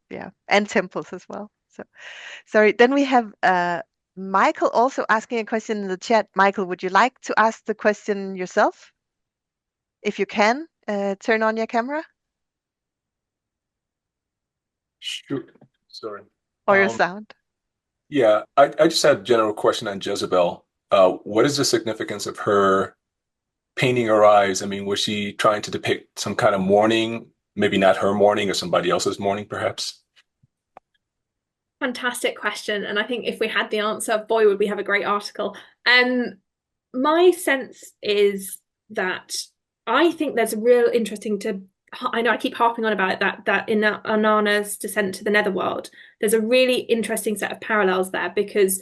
and temples as well. So sorry. Then we have Michael also asking a question in the chat. Michael, would you like to ask the question yourself? If you can, turn on your camera Sure. Sorry. or your sound. Yeah, I just had a general question on Jezebel. What is the significance of her painting her eyes? I mean, was she trying to depict some kind of mourning? Maybe not her mourning or somebody else's mourning, perhaps? Fantastic question. And I think if we had the answer, boy, would we have a great article. My sense is that I think there's a real interesting I know I keep harping on about it, that in Anana's descent to the netherworld, there's a really interesting set of parallels there, because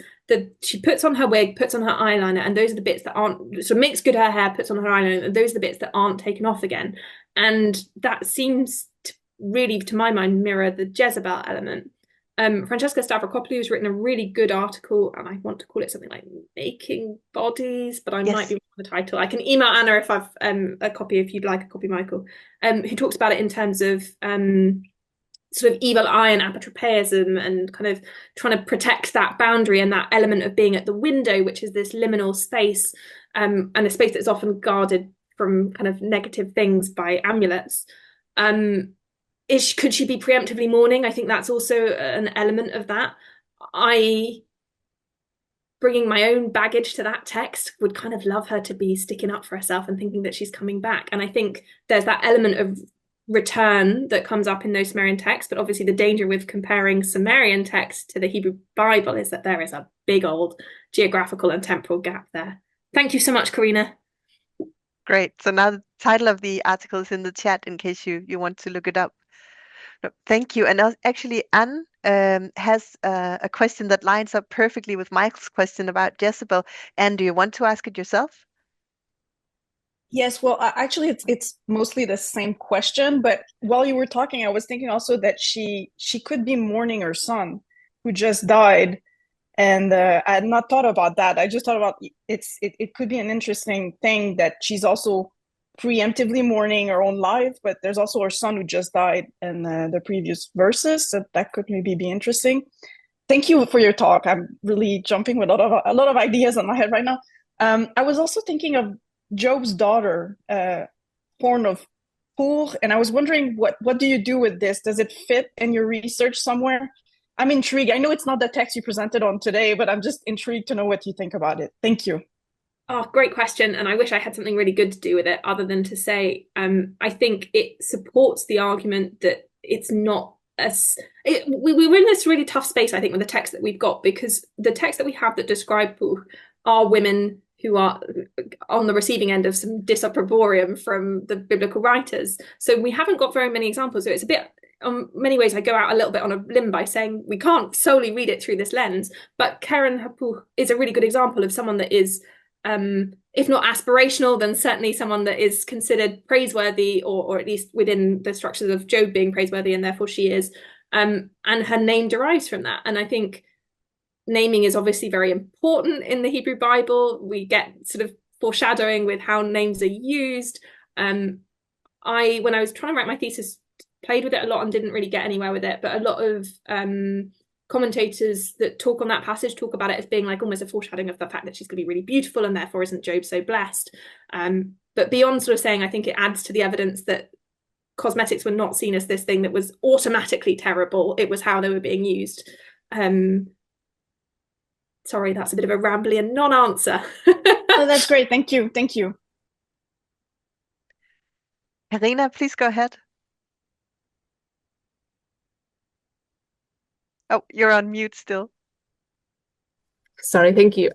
she puts on her wig, puts on her eyeliner, and those are the bits that aren't, so makes good her hair, puts on her eyeliner, and those are the bits that aren't taken off again. And that seems to really, to my mind, mirror the Jezebel element. Francesca Stavrokopoulou has written a really good article, and I want to call it something like Making Bodies, but I might be wrong with the title. I can email Anna if I've a copy, if you'd like a copy, Michael, who talks about it in terms of sort of evil eye and apotropeism, and kind of trying to protect that boundary and that element of being at the window, which is this liminal space, and a space that's often guarded from kind of negative things by amulets. Could she be preemptively mourning? I think that's also an element of that. Bringing my own baggage to that text, would kind of love her to be sticking up for herself and thinking that she's coming back. And I think there's that element of return that comes up in those Sumerian texts. But obviously the danger with comparing Sumerian texts to the Hebrew Bible is that there is a big old geographical and temporal gap there. Thank you so much, Karina. Great. So now the title of the article is in the chat in case you want to look it up. No, thank you. And actually, Anne has a question that lines up perfectly with Michael's question about Jezebel. Anne, do you want to ask it yourself? Yes, well, actually, it's mostly the same question. But while you were talking, I was thinking also that she could be mourning her son who just died, and I had not thought about that. I just thought about it could be an interesting thing that she's also preemptively mourning her own life, but there's also her son who just died in the previous verses, so that could maybe be interesting. Thank you for your talk. I'm really jumping with a lot of ideas in my head right now. I was also thinking of Job's daughter, Horn of Poor, and I was wondering what do you do with this? Does it fit in your research somewhere? I'm intrigued. I know it's not the text you presented on today, but I'm just intrigued to know what you think about it. Thank you. Oh, great question. And I wish I had something really good to do with it, other than to say, I think it supports the argument that it's not we're in this really tough space, I think, with the text that we've got, because the text that we have that describe Puch are women who are on the receiving end of some disopprobrium from the biblical writers. So we haven't got very many examples. So it's a bit, in many ways, I go out a little bit on a limb by saying we can't solely read it through this lens. But Keren Hapuch is a really good example of someone that is, if not aspirational, then certainly someone that is considered praiseworthy, or at least within the structures of Job being praiseworthy, and therefore she is. And her name derives from that. And I think naming is obviously very important in the Hebrew Bible. We get sort of foreshadowing with how names are used. When I was trying to write my thesis, played with it a lot and didn't really get anywhere with it. But a lot of commentators that talk on that passage talk about it as being like almost a foreshadowing of the fact that she's going to be really beautiful, and therefore isn't Job so blessed. But beyond sort of saying, I think it adds to the evidence that cosmetics were not seen as this thing that was automatically terrible. It was how they were being used. Sorry, that's a bit of a rambly and non-answer. Oh, that's great. Thank you. Thank you. Karina, please go ahead. Oh, you're on mute still. Sorry, thank you.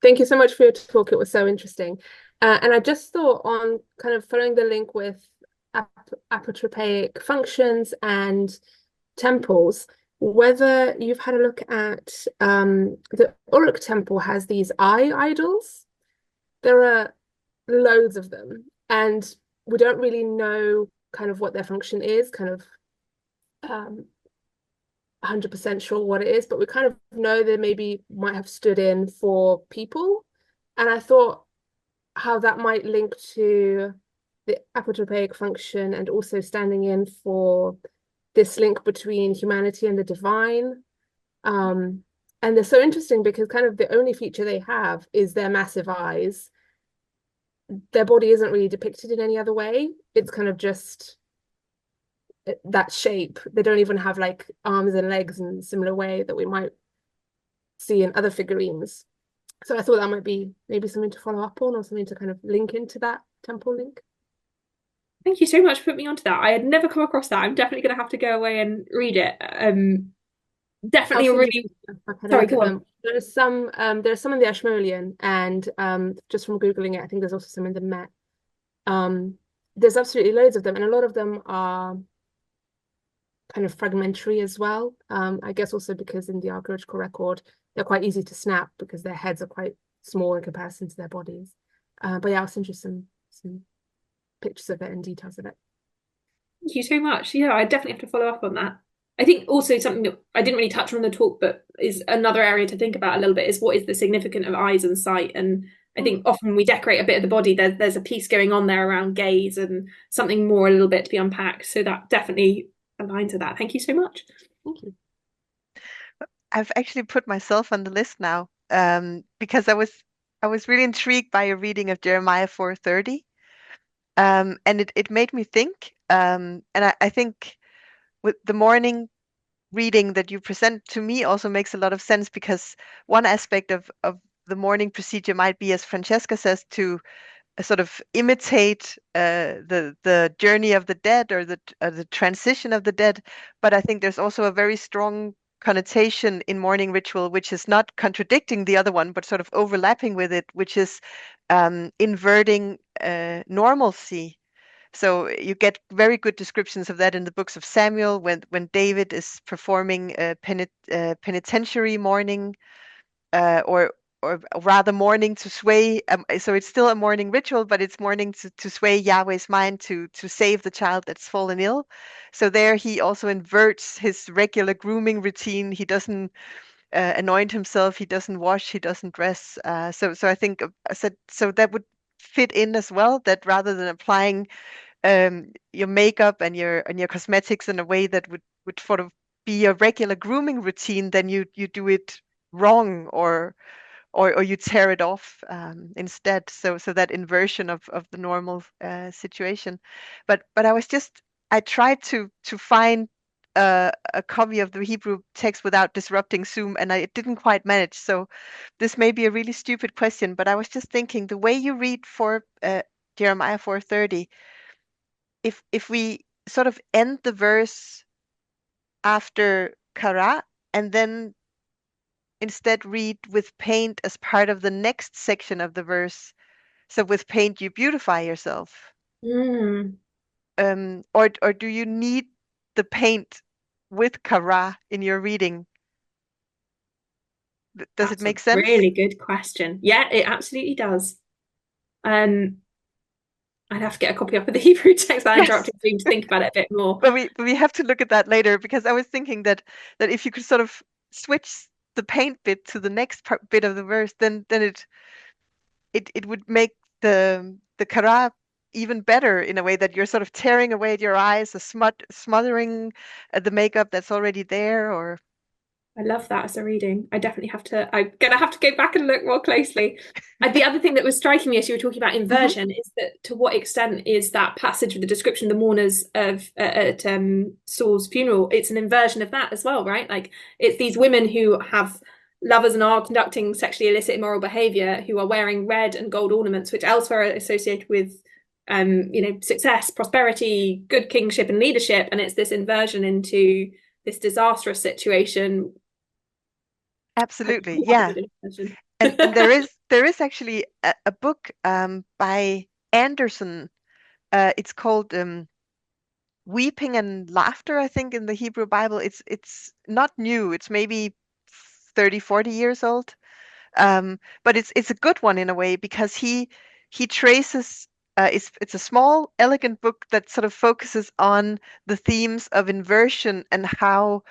Thank you so much for your talk. It was so interesting. And I just thought on kind of following the link with apotropaic functions and temples, whether you've had a look at the Uruk temple has these eye idols. There are loads of them, and we don't really know kind of what their function is, kind of 100% sure what it is, but we kind of know they maybe might have stood in for people. And I thought how that might link to the apotropaic function and also standing in for this link between humanity and the divine. And they're so interesting because kind of the only feature they have is their massive eyes. Their body isn't really depicted in any other way. It's kind of just that shape. They don't even have like arms and legs in a similar way that we might see in other figurines. So I thought that might be maybe something to follow up on or something to kind of link into that temple link. Thank you so much for putting me onto that. I had never come across that. I'm definitely going to have to go away and read it. Definitely a really... Sorry, go on. There's some in the Ashmolean, and just from Googling it, I think there's also some in the Met. There's absolutely loads of them, and a lot of them are kind of fragmentary as well. I guess also because in the archaeological record, they're quite easy to snap because their heads are quite small in comparison to their bodies. But yeah, I'll send you some pictures of it and details of it. Thank you so much. Yeah, I definitely have to follow up on that. I think also something that I didn't really touch on in the talk, but is another area to think about a little bit is what is the significance of eyes and sight. And I think often we decorate a bit of the body, there's a piece going on there around gaze and something more a little bit to be unpacked. So that definitely aligns with that. Thank you so much. Thank you. I've actually put myself on the list now because I was really intrigued by a reading of Jeremiah 4:30. And it made me think. And I think with the morning reading that you present to me also makes a lot of sense because one aspect of the morning procedure might be, as Francesca says, to sort of imitate the journey of the dead or the transition of the dead. But I think there's also a very strong connotation in morning ritual, which is not contradicting the other one, but sort of overlapping with it, which is inverting normalcy. So you get very good descriptions of that in the books of Samuel when David is performing a penitentiary mourning, or rather mourning to sway. So it's still a morning ritual, but it's mourning to sway Yahweh's mind to save the child that's fallen ill. So there he also inverts his regular grooming routine. He doesn't anoint himself. He doesn't wash. He doesn't dress. So I think so that would fit in as well. That rather than applying your makeup and your cosmetics in a way that would sort of be a regular grooming routine, then you do it wrong or you tear it off instead. So that inversion of the normal situation. But I tried to find a copy of the Hebrew text without disrupting Zoom, and I didn't quite manage. So this may be a really stupid question, but I was just thinking the way you read for Jeremiah 4:30. If we sort of end the verse after kara and then instead read with paint as part of the next section of the verse, so with paint you beautify yourself, or do you need the paint with kara in your reading? Does it make sense? Really good question. Yeah, it absolutely does. I'd have to get a copy up of the Hebrew text that I interrupted you to think about it a bit more. But we have to look at that later because I was thinking that if you could sort of switch the paint bit to the next bit of the verse, then it would make the kara even better in a way that you're sort of tearing away at your eyes, smothering the makeup that's already there. Or I love that as a reading. I'm gonna have to go back and look more closely. The other thing that was striking me as you were talking about inversion is that to what extent is that passage with the description of the mourners at Saul's funeral? It's an inversion of that as well, right? Like it's these women who have lovers and are conducting sexually illicit immoral behavior who are wearing red and gold ornaments, which elsewhere are associated with success, prosperity, good kingship and leadership, and it's this inversion into this disastrous situation. Absolutely, yeah. And there is actually a book by Anderson. It's called weeping and laughter, I think, in the Hebrew Bible, it's not new. It's maybe 30, 40 years old. But it's a good one in a way because he traces it's a small, elegant book that sort of focuses on the themes of inversion and how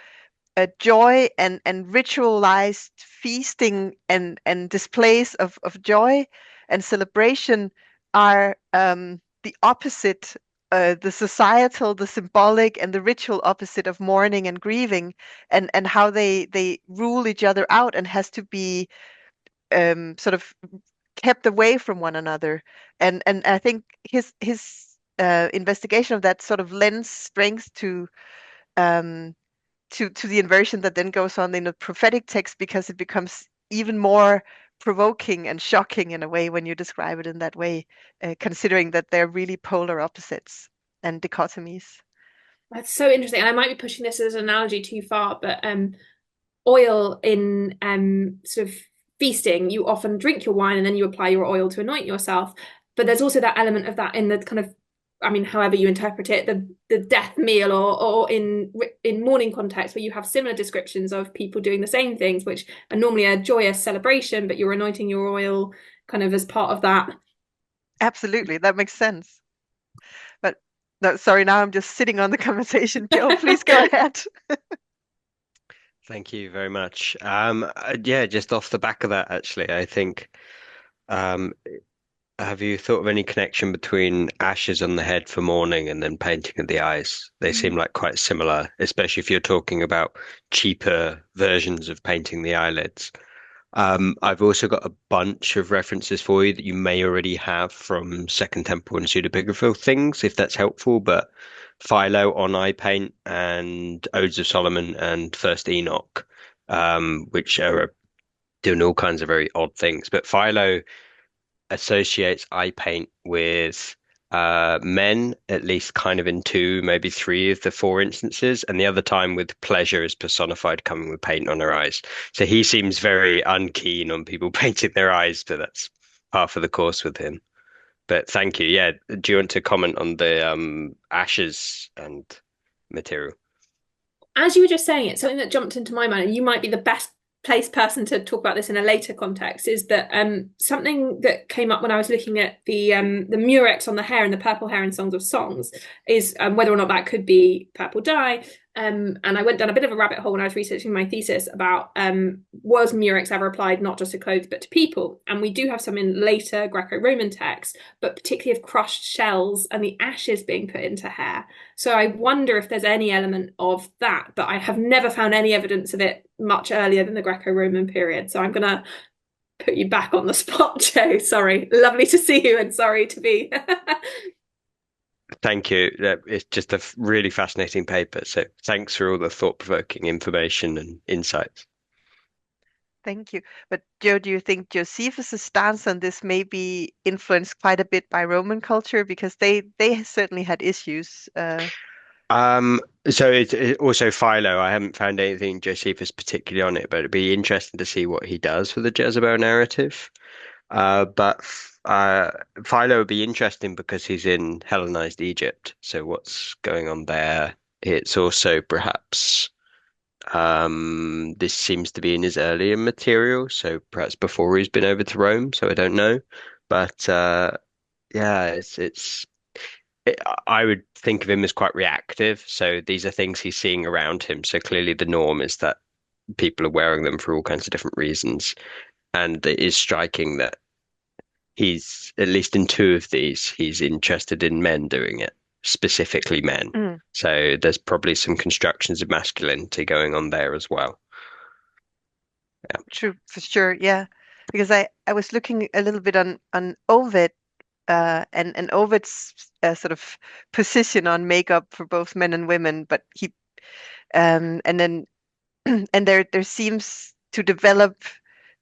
joy and ritualized feasting and displays of joy and celebration are the opposite, the societal, the symbolic, and the ritual opposite of mourning and grieving, and how they rule each other out and has to be sort of kept away from one another. And I think his investigation of that sort of lends strength um, to the inversion that then goes on in the prophetic text because it becomes even more provoking and shocking in a way when you describe it in that way, considering that they're really polar opposites and dichotomies. That's so interesting. And I might be pushing this as an analogy too far, but oil in sort of feasting, you often drink your wine and then you apply your oil to anoint yourself. But there's also that element of that in the kind of, I mean, however you interpret it, the death meal or in mourning context where you have similar descriptions of people doing the same things, which are normally a joyous celebration, but you're anointing your oil kind of as part of that. Absolutely, that makes sense. But no, sorry, now I'm just sitting on the conversation. Joe, please go ahead. Thank you very much. Yeah, just off the back of that, actually, I think, um, have you thought of any connection between ashes on the head for mourning and then painting of the eyes? They seem like quite similar, especially if you're talking about cheaper versions of painting the eyelids. I've also got a bunch of references for you that you may already have from Second Temple and pseudepigraphal things, if that's helpful. But Philo on eye paint and Odes of Solomon and First Enoch, which are doing all kinds of very odd things. But Philo associates eye paint with men, at least kind of in two, maybe three of the four instances, and the other time with pleasure is personified coming with paint on her eyes. So he seems very unkeen on people painting their eyes, but that's par for the course with him. But thank you. Yeah, do you want to comment on the ashes and material? As you were just saying it, something that jumped into my mind, and you might be the best placed person to talk about this in a later context, is that something that came up when I was looking at the murex on the hair and the purple hair in Songs of Songs is whether or not that could be purple dye. And I went down a bit of a rabbit hole when I was researching my thesis about was murex ever applied not just to clothes but to people? And we do have some in later Greco-Roman texts, but particularly of crushed shells and the ashes being put into hair. So I wonder if there's any element of that, but I have never found any evidence of it much earlier than the Greco-Roman period. So I'm going to put you back on the spot, Joe. Sorry. Lovely to see you and sorry to be. Thank you. It's just a really fascinating paper. So thanks for all the thought-provoking information and insights. Thank you. But Joe, do you think Josephus's stance on this may be influenced quite a bit by Roman culture because they certainly had issues? So it's also Philo. I haven't found anything Josephus particularly on it, but it'd be interesting to see what he does with the Jezebel narrative. But Philo would be interesting because he's in Hellenized Egypt. So what's going on there? It's also perhaps this seems to be in his earlier material, so perhaps before he's been over to Rome. So I don't know, but yeah, I would think of him as quite reactive. So these are things he's seeing around him. So clearly the norm is that people are wearing them for all kinds of different reasons. And it is striking that he's, at least in two of these, he's interested in men doing it, specifically men. Mm. So there's probably some constructions of masculinity going on there as well. Yeah. True, for sure. Yeah, because I was looking a little bit on Ovid, and Ovid's sort of position on makeup for both men and women, but he and then and there seems to develop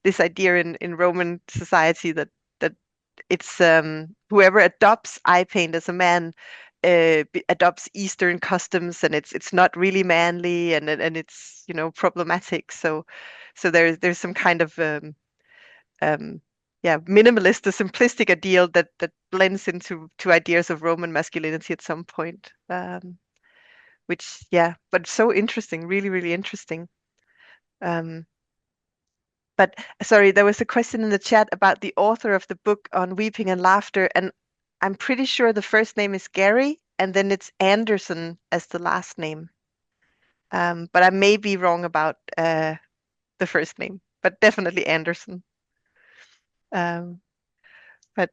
this idea in Roman society that it's whoever adopts eye paint as a man adopts Eastern customs, and it's not really manly, and it's problematic. So there's some kind of yeah, minimalist, a simplistic ideal that blends into ideas of Roman masculinity at some point. which, yeah, but so interesting, really, really interesting. But sorry, there was a question in the chat about the author of the book on weeping and laughter, and I'm pretty sure the first name is Gary, and then it's Anderson as the last name. But I may be wrong about the first name, but definitely Anderson. But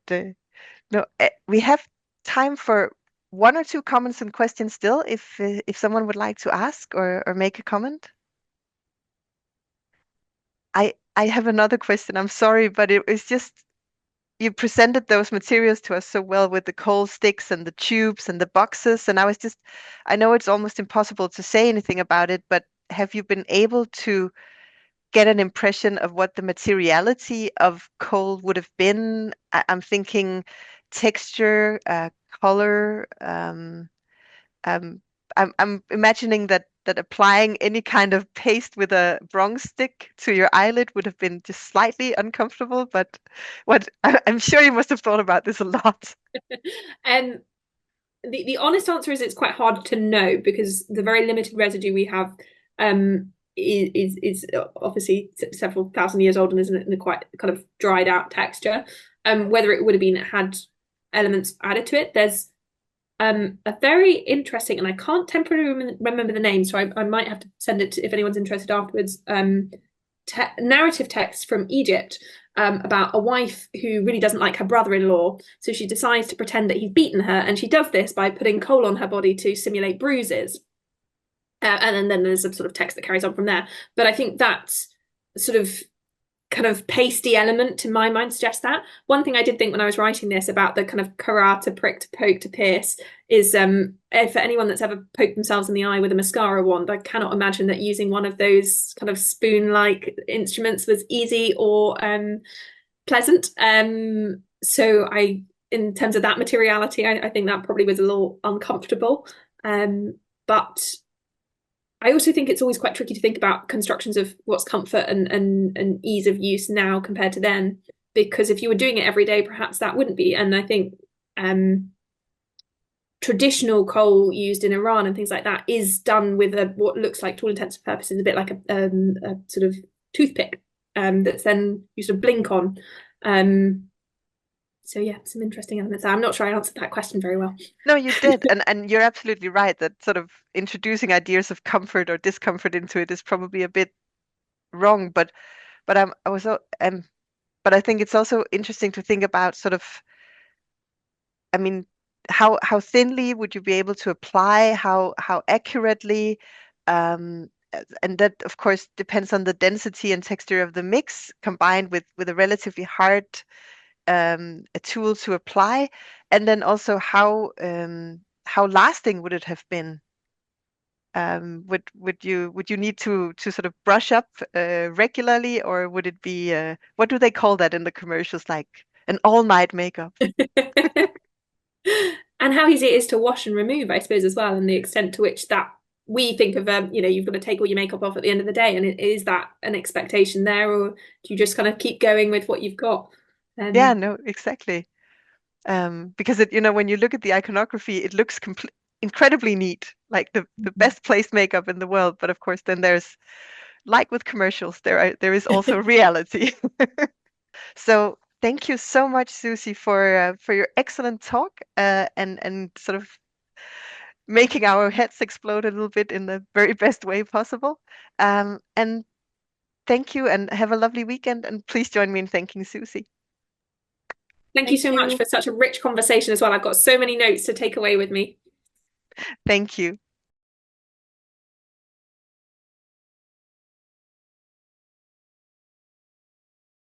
no, we have time for one or two comments and questions still, if someone would like to ask or make a comment. I have another question. I'm sorry, but it was just you presented those materials to us so well with the coal sticks and the tubes and the boxes, and I know it's almost impossible to say anything about it, but have you been able to get an impression of what the materiality of coal would have been? I'm thinking texture, color. Um, I'm imagining that applying any kind of paste with a bronze stick to your eyelid would have been just slightly uncomfortable. But I'm sure you must have thought about this a lot. And the honest answer is it's quite hard to know because the very limited residue we have is obviously several thousand years old and is in a quite kind of dried out texture. Whether it would have been had elements added to it, there's a very interesting, and I can't temporarily remember the name, so I might have to send it to, if anyone's interested afterwards. Narrative text from Egypt about a wife who really doesn't like her brother-in-law, so she decides to pretend that he's beaten her, and she does this by putting coal on her body to simulate bruises. And then there's a sort of text that carries on from there. But I think that's sort of kind of pasty element to my mind suggests that. One thing I did think when I was writing this about the kind of Kara to prick to poke to pierce is for anyone that's ever poked themselves in the eye with a mascara wand, I cannot imagine that using one of those kind of spoon-like instruments was easy or pleasant. So in terms of that materiality, I think that probably was a little uncomfortable. But I also think it's always quite tricky to think about constructions of what's comfort and ease of use now compared to then, because if you were doing it every day, perhaps that wouldn't be. And I think traditional coal used in Iran and things like that is done with what looks like, to all intents and purposes, a bit like a sort of toothpick that's then you sort of blink on. So yeah, some interesting elements there. I'm not sure I answered that question very well. No, you did, and you're absolutely right that sort of introducing ideas of comfort or discomfort into it is probably a bit wrong. But I think it's also interesting to think about sort of, I mean, how thinly would you be able to apply, how accurately, and that of course depends on the density and texture of the mix combined with a relatively hard a tool to apply, and then also how lasting would it have been? Would you need to sort of brush up regularly, or would it be what do they call that in the commercials, like an all-night makeup? And how easy it is to wash and remove, I suppose, as well, and the extent to which that we think of, you've got to take all your makeup off at the end of the day, and is that an expectation there, or do you just kind of keep going with what you've got? Yeah, no, exactly. Because when you look at the iconography, it looks incredibly neat, like the best placed makeup in the world. But of course, then there's, like with commercials, there is also reality. So thank you so much, Susie, for your excellent talk and sort of making our heads explode a little bit in the very best way possible. And thank you, and have a lovely weekend. And please join me in thanking Susie. Thank you so much for such a rich conversation as well. I've got so many notes to take away with me. Thank you.